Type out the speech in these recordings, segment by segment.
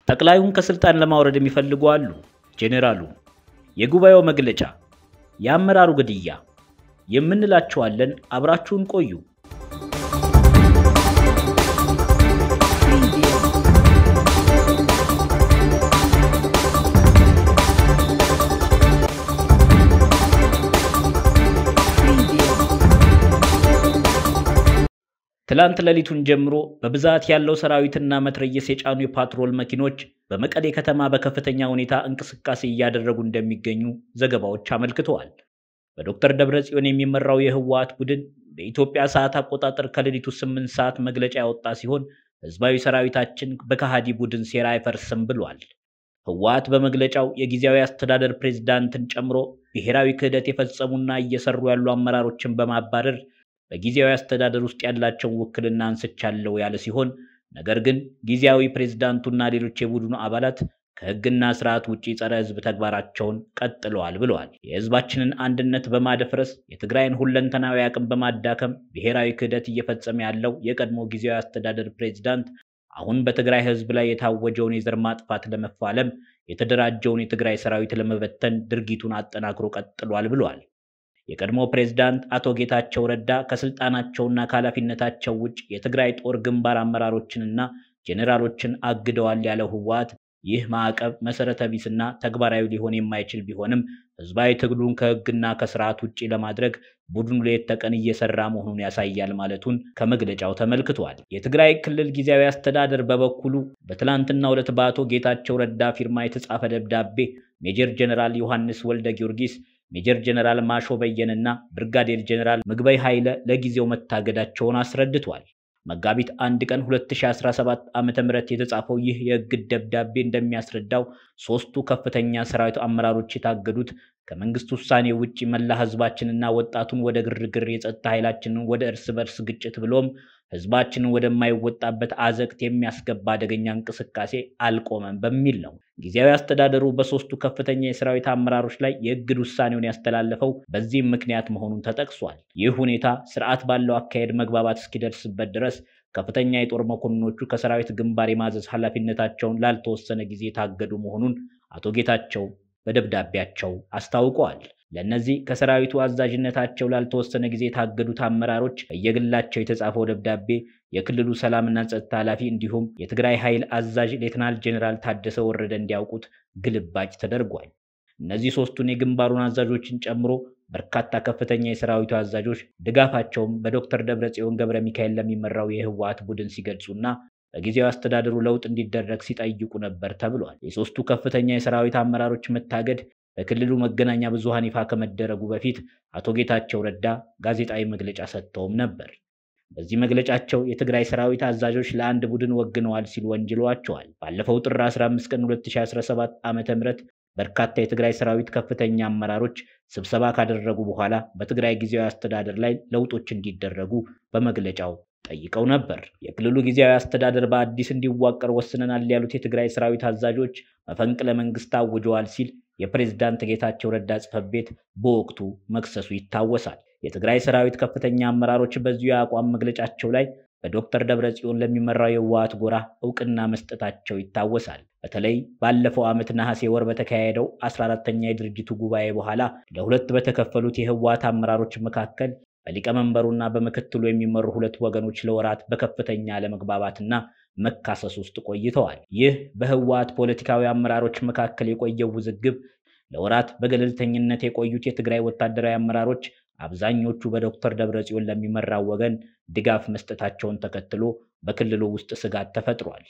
ጠቅላዩን ከስልጣን ለማውረድ የሚፈልጉ አሉ። ጄኔራሉ የጉባኤው መግለጫ የአመራሩ ግድያ የምንላቸዋለን። አብራችሁን ቆዩ። ትላንት ሌሊቱን ጀምሮ በብዛት ያለው ሰራዊትና መትረየስ የጫኑ የፓትሮል መኪኖች በመቀሌ ከተማ በከፍተኛ ሁኔታ እንቅስቃሴ እያደረጉ እንደሚገኙ ዘገባዎች አመልክተዋል። በዶክተር ደብረጽዮን የሚመራው የህወሓት ቡድን በኢትዮጵያ ሰዓት አቆጣጠር ከሌሊቱ 8 ሰዓት መግለጫ ያወጣ ሲሆን ህዝባዊ ሰራዊታችን በከሃዲ ቡድን ሴራ አይፈርስም ብሏል። ህወሓት በመግለጫው የጊዜያዊ አስተዳደር ፕሬዝዳንትን ጨምሮ ብሔራዊ ክህደት የፈጸሙና እየሰሩ ያሉ አመራሮችን በማባረር በጊዜያዊ አስተዳደር ውስጥ ያላቸው ውክልና አንስቻለሁ ያለ ሲሆን ነገር ግን ጊዜያዊ ፕሬዝዳንቱና ሌሎች የቡድኑ አባላት ከህግና ስርዓት ውጪ ጸረ ህዝብ ተግባራቸውን ቀጥለዋል ብለዋል። የህዝባችንን አንድነት በማደፍረስ የትግራይን ሁለንተናዊ አቅም በማዳከም ብሔራዊ ክህደት እየፈጸመ ያለው የቀድሞ ጊዜያዊ አስተዳደር ፕሬዝዳንት አሁን በትግራይ ህዝብ ላይ የታወጀውን የዘር ማጥፋት ለመፋለም የተደራጀውን የትግራይ ሰራዊት ለመበተን ድርጊቱን አጠናክሮ ቀጥሏል ብለዋል። የቀድሞ ፕሬዝዳንት አቶ ጌታቸው ረዳ ከስልጣናቸውና ከኃላፊነታቸው ውጭ የትግራይ ጦር ግንባር አመራሮችንና ጄኔራሎችን አግደዋል ያለው ህወሓት ይህ ማዕቀብ መሰረተ ቢስና ተግባራዊ ሊሆን የማይችል ቢሆንም ህዝባዊ ትግሉን ከህግና ከስርዓት ውጪ ለማድረግ ቡድኑ ሌት ተቀን እየሰራ መሆኑን ያሳያል ማለቱን ከመግለጫው ተመልክቷል። የትግራይ ክልል ጊዜያዊ አስተዳደር በበኩሉ በትላንትናው ዕለት በአቶ ጌታቸው ረዳ ፊርማ የተጻፈ ደብዳቤ ሜጀር ጀነራል ዮሐንስ ወልደ ጊዮርጊስ፣ ሜጀር ጀነራል ማሾ በየነና ብርጋዴር ጀነራል ምግበይ ኃይለ ለጊዜው መታገዳቸውን አስረድቷል። መጋቢት 1 ቀን 2017 ዓ.ም የተጻፈው ይህ የእግድ ደብዳቤ እንደሚያስረዳው ሶስቱ ከፍተኛ ሰራዊት አመራሮች የታገዱት ከመንግስት ውሳኔ ውጪ መላ ህዝባችንና ወጣቱን ወደ ግርግር የጸጥታ ኃይላችንን ወደ እርስ በርስ ግጭት ብሎም ህዝባችንን ወደማይወጣበት አዘቅት የሚያስገባ አደገኛ እንቅስቃሴ አልቆመም በሚል ነው። ጊዜያዊ አስተዳደሩ በሶስቱ ከፍተኛ የሰራዊት አመራሮች ላይ የእግድ ውሳኔውን ያስተላለፈው በዚህም ምክንያት መሆኑን ተጠቅሷል። ይህ ሁኔታ ስርዓት ባለው አካሄድ መግባባት እስኪደርስበት ድረስ ከፍተኛ የጦር መኮንኖቹ ከሰራዊት ግንባር የማዘዝ ኃላፊነታቸውን ላልተወሰነ ጊዜ ታገዱ መሆኑን አቶ ጌታቸው በደብዳቤያቸው አስታውቀዋል። ለነዚህ ከሰራዊቱ አዛዥነታቸው ላልተወሰነ ጊዜ ታገዱት አመራሮች በየግላቸው የተጻፈው ደብዳቤ የክልሉ ሰላምና ጸጥታ ኃላፊ እንዲሁም የትግራይ ኃይል አዛዥ ሌተናል ጄኔራል ታደሰ ወረደ እንዲያውቁት ግልባጭ ተደርጓል። እነዚህ ሶስቱን የግንባሩን አዛዦችን ጨምሮ በርካታ ከፍተኛ የሰራዊቱ አዛዦች ድጋፋቸውን በዶክተር ደብረጽዮን ገብረ ሚካኤል ለሚመራው የህወሓት ቡድን ሲገልጹና በጊዜያዊ አስተዳደሩ ለውጥ እንዲደረግ ሲጠይቁ ነበር ተብሏል። የሶስቱ ከፍተኛ የሰራዊት አመራሮች መታገድ በክልሉ መገናኛ ብዙሃን ይፋ ከመደረጉ በፊት አቶ ጌታቸው ረዳ ጋዜጣዊ መግለጫ ሰጥተውም ነበር። በዚህ መግለጫቸው የትግራይ ሰራዊት አዛዦች ለአንድ ቡድን ወግነዋል ሲሉ ወንጅለዋቸዋል። ባለፈው ጥር 15 ቀን 2017 ዓ.ም በርካታ የትግራይ ሰራዊት ከፍተኛ አመራሮች ስብሰባ ካደረጉ በኋላ በትግራይ ጊዜያዊ አስተዳደር ላይ ለውጦች እንዲደረጉ በመግለጫው ጠይቀው ነበር። የክልሉ ጊዜያዊ አስተዳደር በአዲስ እንዲዋቀር ወስነናል ያሉት የትግራይ ሰራዊት አዛዦች መፈንቅለ መንግስት አውጀዋል ሲል የፕሬዝዳንት ጌታቸው ረዳ ጽሕፈት ቤት በወቅቱ መክሰሱ ይታወሳል። የትግራይ ሰራዊት ከፍተኛ አመራሮች በዚሁ የአቋም መግለጫቸው ላይ በዶክተር ደብረጽዮን ለሚመራው የህወሓት ጎራ ዕውቅና መስጠታቸው ይታወሳል። በተለይ ባለፈው ዓመት ነሐሴ ወር በተካሄደው 14ኛ የድርጅቱ ጉባኤ በኋላ ለሁለት በተከፈሉት የህወሓት አመራሮች መካከል በሊቀመንበሩና በምክትሉ የሚመሩ ሁለት ወገኖች ለወራት በከፍተኛ አለመግባባትና መካሰስ ውስጥ ቆይተዋል። ይህ በህወሓት ፖለቲካዊ አመራሮች መካከል የቆየው ውዝግብ ለወራት በገለልተኝነት የቆዩት የትግራይ ወታደራዊ አመራሮች አብዛኞቹ በዶክተር ደብረጽዮን ለሚመራው ወገን ድጋፍ መስጠታቸውን ተከትሎ በክልሉ ውስጥ ስጋት ተፈጥሯል።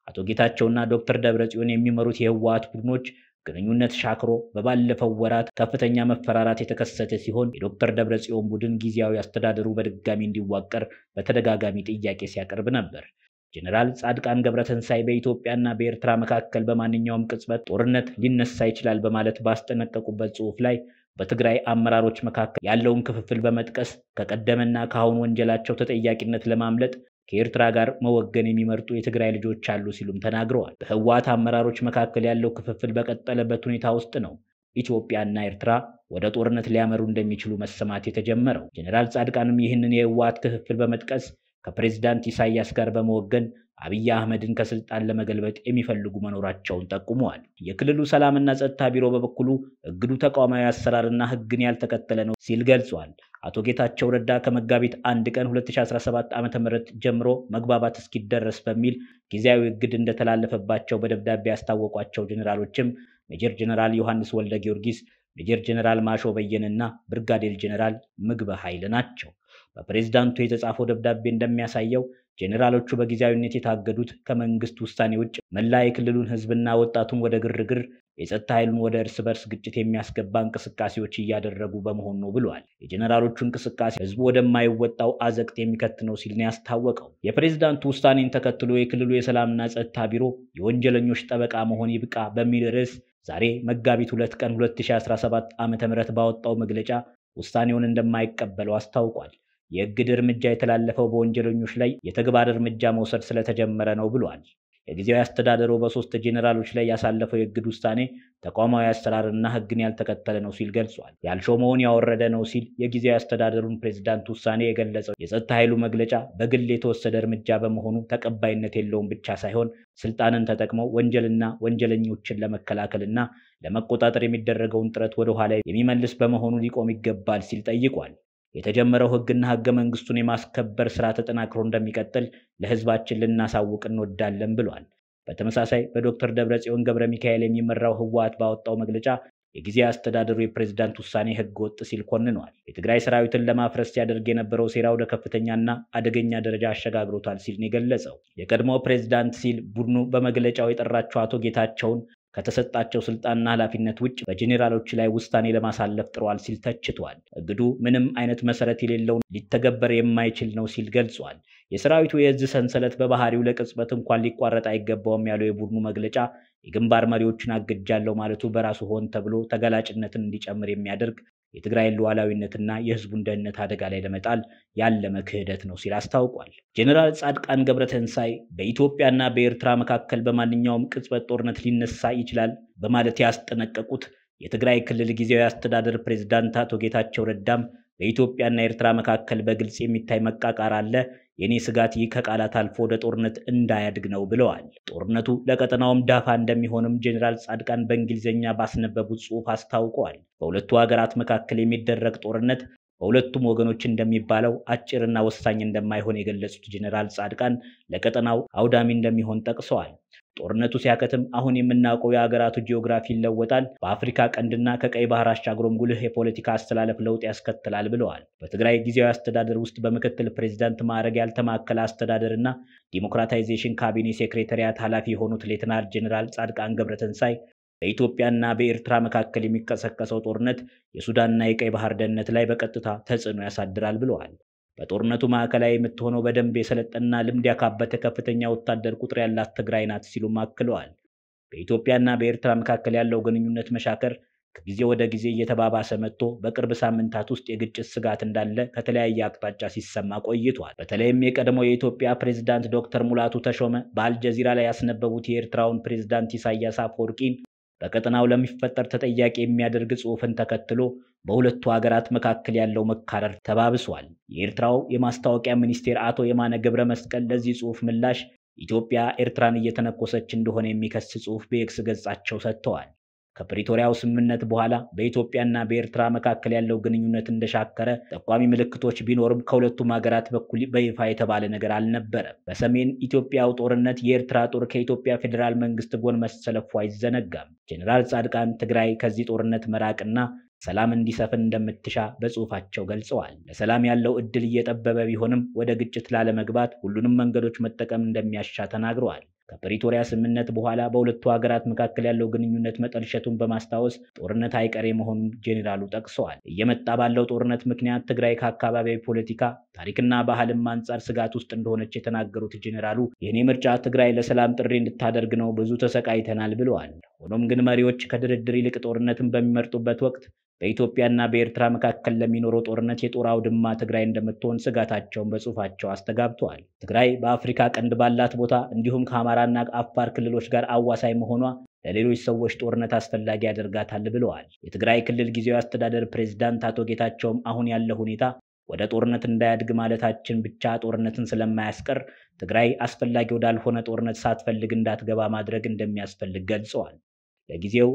አቶ ጌታቸውና ዶክተር ደብረጽዮን የሚመሩት የህወሓት ቡድኖች ግንኙነት ሻክሮ በባለፈው ወራት ከፍተኛ መፈራራት የተከሰተ ሲሆን የዶክተር ደብረጽዮን ቡድን ጊዜያዊ አስተዳደሩ በድጋሚ እንዲዋቀር በተደጋጋሚ ጥያቄ ሲያቀርብ ነበር። ጀነራል ጻድቃን ገብረተንሳይ በኢትዮጵያና በኤርትራ መካከል በማንኛውም ቅጽበት ጦርነት ሊነሳ ይችላል በማለት ባስጠነቀቁበት ጽሑፍ ላይ በትግራይ አመራሮች መካከል ያለውን ክፍፍል በመጥቀስ ከቀደመና ከአሁን ወንጀላቸው ተጠያቂነት ለማምለጥ ከኤርትራ ጋር መወገን የሚመርጡ የትግራይ ልጆች አሉ ሲሉም ተናግረዋል። በህወሓት አመራሮች መካከል ያለው ክፍፍል በቀጠለበት ሁኔታ ውስጥ ነው ኢትዮጵያና ኤርትራ ወደ ጦርነት ሊያመሩ እንደሚችሉ መሰማት የተጀመረው። ጀነራል ጻድቃንም ይህንን የህወሓት ክፍፍል በመጥቀስ ከፕሬዝዳንት ኢሳያስ ጋር በመወገን አብይ አህመድን ከስልጣን ለመገልበጥ የሚፈልጉ መኖራቸውን ጠቁመዋል። የክልሉ ሰላምና ጸጥታ ቢሮ በበኩሉ እግዱ ተቋማዊ አሰራርና ሕግን ያልተከተለ ነው ሲል ገልጿል። አቶ ጌታቸው ረዳ ከመጋቢት 1 ቀን 2017 ዓ.ም ጀምሮ መግባባት እስኪደረስ በሚል ጊዜያዊ እግድ እንደተላለፈባቸው በደብዳቤ ያስታወቋቸው ጄኔራሎችም ሜጀር ጄኔራል ዮሐንስ ወልደ ጊዮርጊስ፣ ሜጀር ጄኔራል ማሾ በየነና ብርጋዴር ጄኔራል ምግበ ኃይል ናቸው። በፕሬዝዳንቱ የተጻፈው ደብዳቤ እንደሚያሳየው ጄኔራሎቹ በጊዜያዊነት የታገዱት ከመንግስት ውሳኔ ውጭ መላ የክልሉን ህዝብና ወጣቱን ወደ ግርግር፣ የጸጥታ ኃይሉን ወደ እርስ በርስ ግጭት የሚያስገባ እንቅስቃሴዎች እያደረጉ በመሆኑ ነው ብለዋል። የጄኔራሎቹ እንቅስቃሴ ህዝቡ ወደማይወጣው አዘቅት የሚከት ነው ሲል ነው ያስታወቀው። የፕሬዝዳንቱ ውሳኔን ተከትሎ የክልሉ የሰላምና ጸጥታ ቢሮ የወንጀለኞች ጠበቃ መሆን ይብቃ በሚል ርዕስ ዛሬ መጋቢት 2 ቀን 2017 ዓ.ም ባወጣው መግለጫ ውሳኔውን እንደማይቀበለው አስታውቋል። የእግድ እርምጃ የተላለፈው በወንጀለኞች ላይ የተግባር እርምጃ መውሰድ ስለተጀመረ ነው ብሏል። የጊዜያዊ አስተዳደሩ በ3 ጄኔራሎች ላይ ያሳለፈው የእግድ ውሳኔ ተቋማዊ አሰራርና ህግን ያልተከተለ ነው ሲል ገልጿል። ያልሾመውን ያወረደ ነው ሲል የጊዜያዊ አስተዳደሩን ፕሬዝዳንት ውሳኔ የገለጸው የጸጥታ ኃይሉ መግለጫ በግል የተወሰደ እርምጃ በመሆኑ ተቀባይነት የለውም ብቻ ሳይሆን ስልጣንን ተጠቅመው ወንጀልና ወንጀለኞችን ለመከላከልና ለመቆጣጠር የሚደረገውን ጥረት ወደ ኋላ የሚመልስ በመሆኑ ሊቆም ይገባል ሲል ጠይቋል። የተጀመረው ህግና ህገ መንግስቱን የማስከበር ስራ ተጠናክሮ እንደሚቀጥል ለህዝባችን ልናሳውቅ እንወዳለን ብሏል። በተመሳሳይ በዶክተር ደብረጽዮን ገብረ ሚካኤል የሚመራው ህወሓት ባወጣው መግለጫ የጊዜያዊ አስተዳደሩ የፕሬዝዳንት ውሳኔ ህገ ወጥ ሲል ኮንኗል። የትግራይ ሰራዊትን ለማፍረስ ሲያደርግ የነበረው ሴራ ወደ ከፍተኛና አደገኛ ደረጃ አሸጋግሮታል ሲል ነው የገለጸው። የቀድሞው ፕሬዝዳንት ሲል ቡድኑ በመግለጫው የጠራቸው አቶ ጌታቸውን ከተሰጣቸው ስልጣንና ኃላፊነት ውጭ በጄኔራሎች ላይ ውሳኔ ለማሳለፍ ጥሯል ሲል ተችቷል። እግዱ ምንም አይነት መሰረት የሌለው ሊተገበር የማይችል ነው ሲል ገልጿል። የሰራዊቱ የእዝ ሰንሰለት በባህሪው ለቅጽበት እንኳን ሊቋረጥ አይገባውም ያለው የቡድኑ መግለጫ የግንባር መሪዎችን አግጃለሁ ማለቱ በራሱ ሆን ተብሎ ተገላጭነትን እንዲጨምር የሚያደርግ የትግራይን ሉዓላዊነትና የህዝቡን ደህንነት አደጋ ላይ ለመጣል ያለመ ክህደት ነው ሲል አስታውቋል። ጄኔራል ጻድቃን ገብረተንሳይ በኢትዮጵያና በኤርትራ መካከል በማንኛውም ቅጽበት ጦርነት ሊነሳ ይችላል በማለት ያስጠነቀቁት የትግራይ ክልል ጊዜያዊ አስተዳደር ፕሬዝዳንት አቶ ጌታቸው ረዳም በኢትዮጵያና ኤርትራ መካከል በግልጽ የሚታይ መቃቃር አለ፣ የኔ ስጋት ይህ ከቃላት አልፎ ወደ ጦርነት እንዳያድግ ነው ብለዋል። ጦርነቱ ለቀጠናውም ዳፋ እንደሚሆንም ጄኔራል ጻድቃን በእንግሊዝኛ ባስነበቡት ጽሑፍ አስታውቀዋል። በሁለቱ ሀገራት መካከል የሚደረግ ጦርነት በሁለቱም ወገኖች እንደሚባለው አጭርና ወሳኝ እንደማይሆን የገለጹት ጄኔራል ጻድቃን ለቀጠናው አውዳሚ እንደሚሆን ጠቅሰዋል። ጦርነቱ ሲያከትም አሁን የምናውቀው የሀገራቱ ጂኦግራፊ ይለወጣል፣ በአፍሪካ ቀንድና ከቀይ ባህር አሻግሮም ጉልህ የፖለቲካ አስተላለፍ ለውጥ ያስከትላል ብለዋል። በትግራይ ጊዜያዊ አስተዳደር ውስጥ በምክትል ፕሬዝዳንት ማዕረግ ያልተማከለ አስተዳደርና ዲሞክራታይዜሽን ካቢኔ ሴክሬታሪያት ኃላፊ የሆኑት ሌተናል ጄኔራል ጻድቃን ገብረተንሳይ በኢትዮጵያና በኤርትራ መካከል የሚቀሰቀሰው ጦርነት የሱዳንና የቀይ ባህር ደህንነት ላይ በቀጥታ ተጽዕኖ ያሳድራል ብለዋል። በጦርነቱ ማዕከላዊ የምትሆነው በደንብ የሰለጠና ልምድ ያካበተ ከፍተኛ ወታደር ቁጥር ያላት ትግራይ ናት ሲሉም አክለዋል። በኢትዮጵያና በኤርትራ መካከል ያለው ግንኙነት መሻከር ከጊዜ ወደ ጊዜ እየተባባሰ መጥቶ በቅርብ ሳምንታት ውስጥ የግጭት ስጋት እንዳለ ከተለያየ አቅጣጫ ሲሰማ ቆይቷል። በተለይም የቀድሞው የኢትዮጵያ ፕሬዝዳንት ዶክተር ሙላቱ ተሾመ በአልጀዚራ ላይ ያስነበቡት የኤርትራውን ፕሬዝዳንት ኢሳያስ አፈወርቂን በቀጠናው ለሚፈጠር ተጠያቂ የሚያደርግ ጽሑፍን ተከትሎ በሁለቱ ሀገራት መካከል ያለው መካረር ተባብሷል። የኤርትራው የማስታወቂያ ሚኒስቴር አቶ የማነ ገብረ መስቀል ለዚህ ጽሑፍ ምላሽ ኢትዮጵያ ኤርትራን እየተነኮሰች እንደሆነ የሚከስ ጽሑፍ በኤክስ ገጻቸው ሰጥተዋል። ከፕሪቶሪያው ስምምነት በኋላ በኢትዮጵያና በኤርትራ መካከል ያለው ግንኙነት እንደሻከረ ጠቋሚ ምልክቶች ቢኖርም ከሁለቱም ሀገራት በኩል በይፋ የተባለ ነገር አልነበረም። በሰሜን ኢትዮጵያው ጦርነት የኤርትራ ጦር ከኢትዮጵያ ፌዴራል መንግስት ጎን መሰለፉ አይዘነጋም። ጄኔራል ጻድቃን ትግራይ ከዚህ ጦርነት መራቅና ሰላም እንዲሰፍን እንደምትሻ በጽሑፋቸው ገልጸዋል። ለሰላም ያለው እድል እየጠበበ ቢሆንም ወደ ግጭት ላለመግባት ሁሉንም መንገዶች መጠቀም እንደሚያሻ ተናግረዋል። ከፕሪቶሪያ ስምምነት በኋላ በሁለቱ ሀገራት መካከል ያለው ግንኙነት መጠልሸቱን በማስታወስ ጦርነት አይቀሬ መሆኑን ጄኔራሉ ጠቅሰዋል። እየመጣ ባለው ጦርነት ምክንያት ትግራይ ከአካባቢያዊ ፖለቲካ፣ ታሪክና ባህልም አንጻር ስጋት ውስጥ እንደሆነች የተናገሩት ጄኔራሉ የኔ ምርጫ ትግራይ ለሰላም ጥሪ እንድታደርግ ነው፣ ብዙ ተሰቃይተናል ብለዋል። ሆኖም ግን መሪዎች ከድርድር ይልቅ ጦርነትን በሚመርጡበት ወቅት በኢትዮጵያና በኤርትራ መካከል ለሚኖረው ጦርነት የጦር አውድማ ትግራይ እንደምትሆን ስጋታቸውን በጽሑፋቸው አስተጋብተዋል። ትግራይ በአፍሪካ ቀንድ ባላት ቦታ እንዲሁም ከአማራና አፋር ክልሎች ጋር አዋሳኝ መሆኗ ለሌሎች ሰዎች ጦርነት አስፈላጊ ያደርጋታል ብለዋል። የትግራይ ክልል ጊዜያዊ አስተዳደር ፕሬዝዳንት አቶ ጌታቸውም አሁን ያለው ሁኔታ ወደ ጦርነት እንዳያድግ ማለታችን ብቻ ጦርነትን ስለማያስቀር ትግራይ አስፈላጊ ወዳልሆነ ጦርነት ሳትፈልግ እንዳትገባ ማድረግ እንደሚያስፈልግ ገልጸዋል። ለጊዜው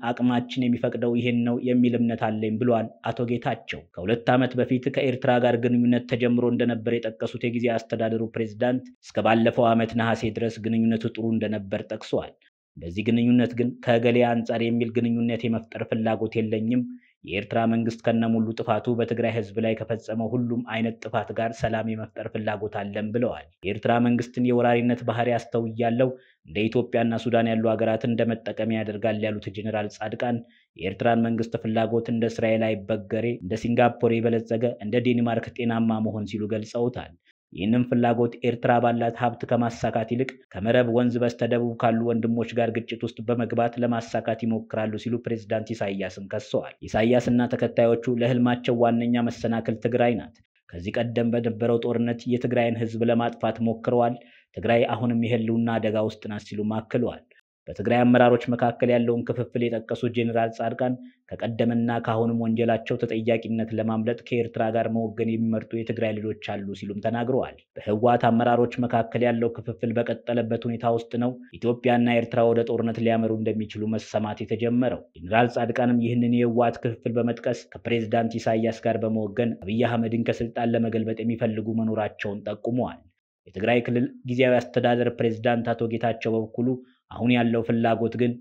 አቅማችን የሚፈቅደው ይሄን ነው የሚል እምነት አለኝ ብለዋል አቶ ጌታቸው። ከ2 ዓመት በፊት ከኤርትራ ጋር ግንኙነት ተጀምሮ እንደነበር የጠቀሱት የጊዜያዊ አስተዳደሩ ፕሬዝዳንት እስከ ባለፈው ዓመት ነሐሴ ድረስ ግንኙነቱ ጥሩ እንደነበር ጠቅሰዋል። በዚህ ግንኙነት ግን ከገሌ አንጻር የሚል ግንኙነት የመፍጠር ፍላጎት የለኝም። የኤርትራ መንግስት ከነሙሉ ጥፋቱ በትግራይ ህዝብ ላይ ከፈጸመው ሁሉም አይነት ጥፋት ጋር ሰላም የመፍጠር ፍላጎት አለን ብለዋል። የኤርትራ መንግስትን የወራሪነት ባህሪ አስተውያለሁ፣ እንደ ኢትዮጵያና ሱዳን ያሉ ሀገራትን እንደመጠቀሚያ ያደርጋል ያሉት ጄኔራል ጻድቃን የኤርትራን መንግስት ፍላጎት እንደ እስራኤል አይበገሬ፣ እንደ ሲንጋፖር የበለጸገ፣ እንደ ዴንማርክ ጤናማ መሆን ሲሉ ገልጸውታል። ይህንን ፍላጎት ኤርትራ ባላት ሀብት ከማሳካት ይልቅ ከመረብ ወንዝ በስተደቡብ ካሉ ወንድሞች ጋር ግጭት ውስጥ በመግባት ለማሳካት ይሞክራሉ ሲሉ ፕሬዝዳንት ኢሳያስን ከሰዋል። ኢሳያስና ተከታዮቹ ለህልማቸው ዋነኛ መሰናክል ትግራይ ናት። ከዚህ ቀደም በነበረው ጦርነት የትግራይን ህዝብ ለማጥፋት ሞክረዋል። ትግራይ አሁንም የህልውና አደጋ ውስጥ ናት ሲሉ አክለዋል። በትግራይ አመራሮች መካከል ያለውን ክፍፍል የጠቀሱት ጄኔራል ጻድቃን ከቀደምና ከአሁንም ወንጀላቸው ተጠያቂነት ለማምለጥ ከኤርትራ ጋር መወገን የሚመርጡ የትግራይ ልጆች አሉ ሲሉም ተናግረዋል። በህወሓት አመራሮች መካከል ያለው ክፍፍል በቀጠለበት ሁኔታ ውስጥ ነው ኢትዮጵያና ኤርትራ ወደ ጦርነት ሊያመሩ እንደሚችሉ መሰማት የተጀመረው። ጄኔራል ጻድቃንም ይህንን የህወሓት ክፍፍል በመጥቀስ ከፕሬዝዳንት ኢሳያስ ጋር በመወገን አብይ አህመድን ከስልጣን ለመገልበጥ የሚፈልጉ መኖራቸውን ጠቁመዋል። የትግራይ ክልል ጊዜያዊ አስተዳደር ፕሬዝዳንት አቶ ጌታቸው በበኩሉ አሁን ያለው ፍላጎት ግን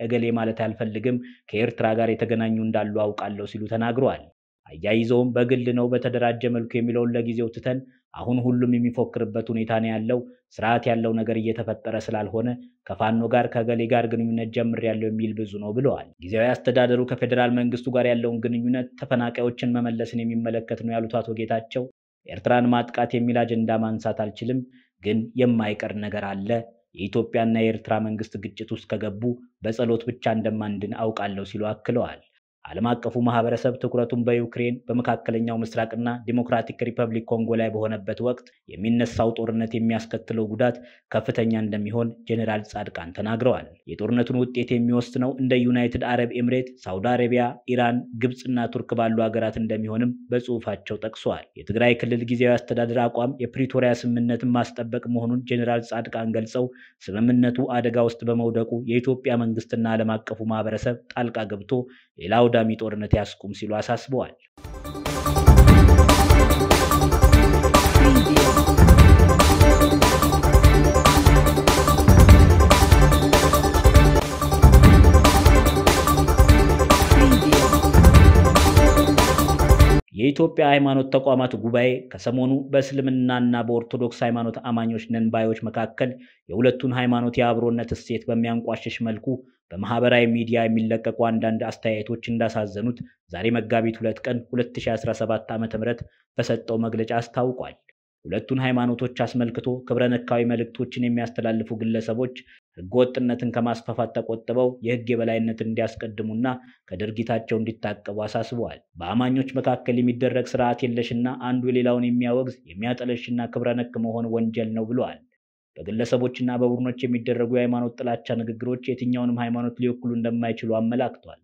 እገሌ ማለት አልፈልግም፣ ከኤርትራ ጋር የተገናኙ እንዳሉ አውቃለሁ ሲሉ ተናግረዋል። አያይዘውም በግል ነው በተደራጀ መልኩ የሚለውን ለጊዜው ትተን አሁን ሁሉም የሚፎክርበት ሁኔታ ነው ያለው፣ ስርዓት ያለው ነገር እየተፈጠረ ስላልሆነ ከፋኖ ጋር ከገሌ ጋር ግንኙነት ጀምሬያለሁ የሚል ብዙ ነው ብለዋል። ጊዜያዊ አስተዳደሩ ከፌዴራል መንግስቱ ጋር ያለውን ግንኙነት ተፈናቃዮችን መመለስን የሚመለከት ነው ያሉት አቶ ጌታቸው ኤርትራን ማጥቃት የሚል አጀንዳ ማንሳት አልችልም፣ ግን የማይቀር ነገር አለ። የኢትዮጵያና የኤርትራ መንግስት ግጭት ውስጥ ከገቡ በጸሎት ብቻ እንደማንድን አውቃለሁ ሲሉ አክለዋል። ዓለም አቀፉ ማህበረሰብ ትኩረቱን በዩክሬን በመካከለኛው ምስራቅና ዲሞክራቲክ ሪፐብሊክ ኮንጎ ላይ በሆነበት ወቅት የሚነሳው ጦርነት የሚያስከትለው ጉዳት ከፍተኛ እንደሚሆን ጄኔራል ጻድቃን ተናግረዋል። የጦርነቱን ውጤት የሚወስነው እንደ ዩናይትድ አረብ ኤምሬት፣ ሳውዲ አረቢያ፣ ኢራን፣ ግብጽና ቱርክ ባሉ ሀገራት እንደሚሆንም በጽሁፋቸው ጠቅሰዋል። የትግራይ ክልል ጊዜያዊ አስተዳደር አቋም የፕሪቶሪያ ስምምነትን ማስጠበቅ መሆኑን ጄኔራል ጻድቃን ገልጸው ስምምነቱ አደጋ ውስጥ በመውደቁ የኢትዮጵያ መንግስትና ዓለም አቀፉ ማህበረሰብ ጣልቃ ገብቶ ሌላ አውዳሚ ጦርነት ያስቁም ሲሉ አሳስበዋል። የኢትዮጵያ ሃይማኖት ተቋማት ጉባኤ ከሰሞኑ በእስልምናና በኦርቶዶክስ ሃይማኖት አማኞች ነን ባዮች መካከል የሁለቱን ሃይማኖት የአብሮነት እሴት በሚያንቋሽሽ መልኩ በማህበራዊ ሚዲያ የሚለቀቁ አንዳንድ አስተያየቶች እንዳሳዘኑት ዛሬ መጋቢት 2 ቀን 2017 ዓ.ም በሰጠው መግለጫ አስታውቋል። ሁለቱን ሃይማኖቶች አስመልክቶ ክብረነካዊ መልእክቶችን የሚያስተላልፉ ግለሰቦች ህገወጥነትን ከማስፋፋት ተቆጥበው የህግ የበላይነትን እንዲያስቀድሙና ከድርጊታቸው እንዲታቀቡ አሳስበዋል። በአማኞች መካከል የሚደረግ ስርዓት የለሽና አንዱ የሌላውን የሚያወግዝ የሚያጠለሽና ክብረነክ መሆን ወንጀል ነው ብለዋል። በግለሰቦችና በቡድኖች የሚደረጉ የሃይማኖት ጥላቻ ንግግሮች የትኛውንም ሃይማኖት ሊወክሉ እንደማይችሉ አመላክቷል።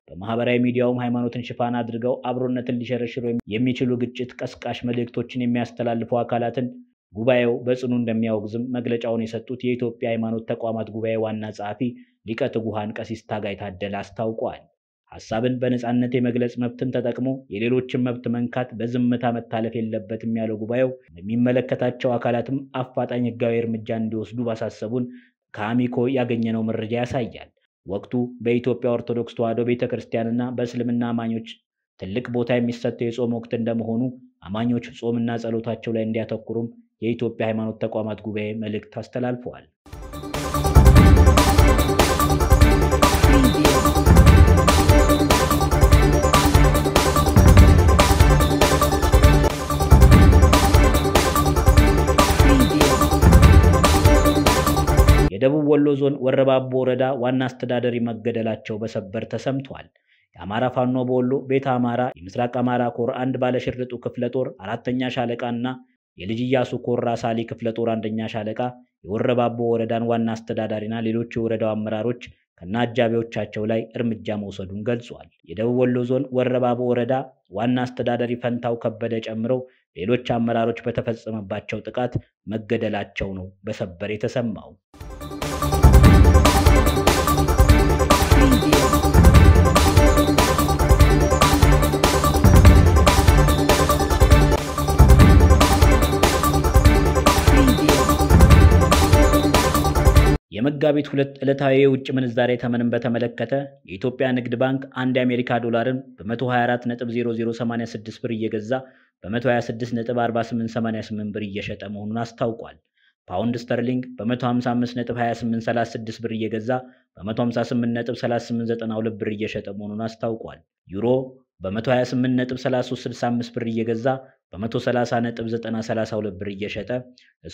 በማህበራዊ ሚዲያውም ሃይማኖትን ሽፋን አድርገው አብሮነትን ሊሸረሽሩ የሚችሉ ግጭት ቀስቃሽ መልእክቶችን የሚያስተላልፉ አካላትን ጉባኤው በጽኑ እንደሚያወግዝም መግለጫውን የሰጡት የኢትዮጵያ ሃይማኖት ተቋማት ጉባኤ ዋና ጸሐፊ ሊቀ ትጉሃን ቀሲስ ታጋይ ታደለ አስታውቀዋል። ሐሳብን በነጻነት የመግለጽ መብትን ተጠቅሞ የሌሎችን መብት መንካት በዝምታ መታለፍ የለበትም ያለው ጉባኤው የሚመለከታቸው አካላትም አፋጣኝ ህጋዊ እርምጃ እንዲወስዱ ማሳሰቡን ከአሚኮ ያገኘነው መረጃ ያሳያል። ወቅቱ በኢትዮጵያ ኦርቶዶክስ ተዋሕዶ ቤተክርስቲያንና በእስልምና አማኞች ትልቅ ቦታ የሚሰጠው የጾም ወቅት እንደመሆኑ አማኞች ጾምና ጸሎታቸው ላይ እንዲያተኩሩም የኢትዮጵያ ሃይማኖት ተቋማት ጉባኤ መልእክት አስተላልፈዋል። የደቡብ ወሎ ዞን ወረባቦ ወረዳ ዋና አስተዳዳሪ መገደላቸው በሰበር ተሰምቷል። የአማራ ፋኖ በወሎ ቤተ አማራ የምስራቅ አማራ ኮር 1 ባለሽርጡ ክፍለ ጦር 4ኛ ሻለቃና የልጅ ኢያሱ ኮር ራሳሊ ክፍለ ጦር 1ኛ ሻለቃ የወረባቦ ወረዳን ዋና አስተዳዳሪና ሌሎች የወረዳው አመራሮች ከናጃቢዎቻቸው ላይ እርምጃ መውሰዱን ገልጿል። የደቡብ ወሎ ዞን ወረባቦ ወረዳ ዋና አስተዳዳሪ ፈንታው ከበደ ጨምረው ሌሎች አመራሮች በተፈጸመባቸው ጥቃት መገደላቸው ነው በሰበር የተሰማው። የመጋቢት 2 ዕለታዊ የውጭ ምንዛሬ ተመንን በተመለከተ የኢትዮጵያ ንግድ ባንክ አንድ የአሜሪካ ዶላርን በ124.0086 ብር እየገዛ በ126.4888 ብር እየሸጠ መሆኑን አስታውቋል። ፓውንድ ስተርሊንግ በ155.2836 ብር እየገዛ በ158.3892 ብር እየሸጠ መሆኑን አስታውቋል። ዩሮ በ128.3365 ብር እየገዛ በ130.9032 ብር እየሸጠ፣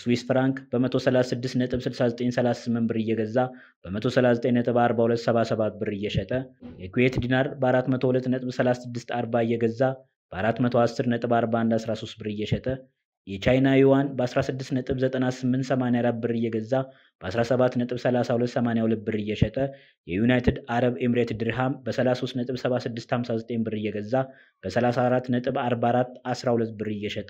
ስዊስ ፍራንክ በ136.6938 ብር እየገዛ በ139.4277 ብር እየሸጠ፣ የኩዌት ዲናር በ402.3640 እየገዛ በ410.4113 ብር እየሸጠ፣ የቻይና ዩዋን በ16.9884 ብር እየገዛ በ17.3282 ብር እየሸጠ፣ የዩናይትድ አረብ ኤምሬት ድርሃም በ33.7659 ብር እየገዛ በ34.4412 ብር እየሸጠ፣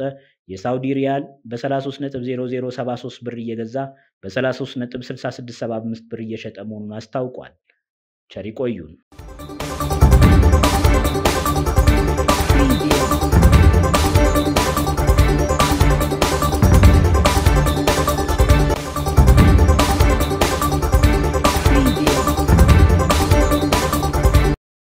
የሳውዲ ሪያል በ33.0073 ብር እየገዛ በ33.6675 ብር እየሸጠ መሆኑን አስታውቋል። ቸር ይቆዩን።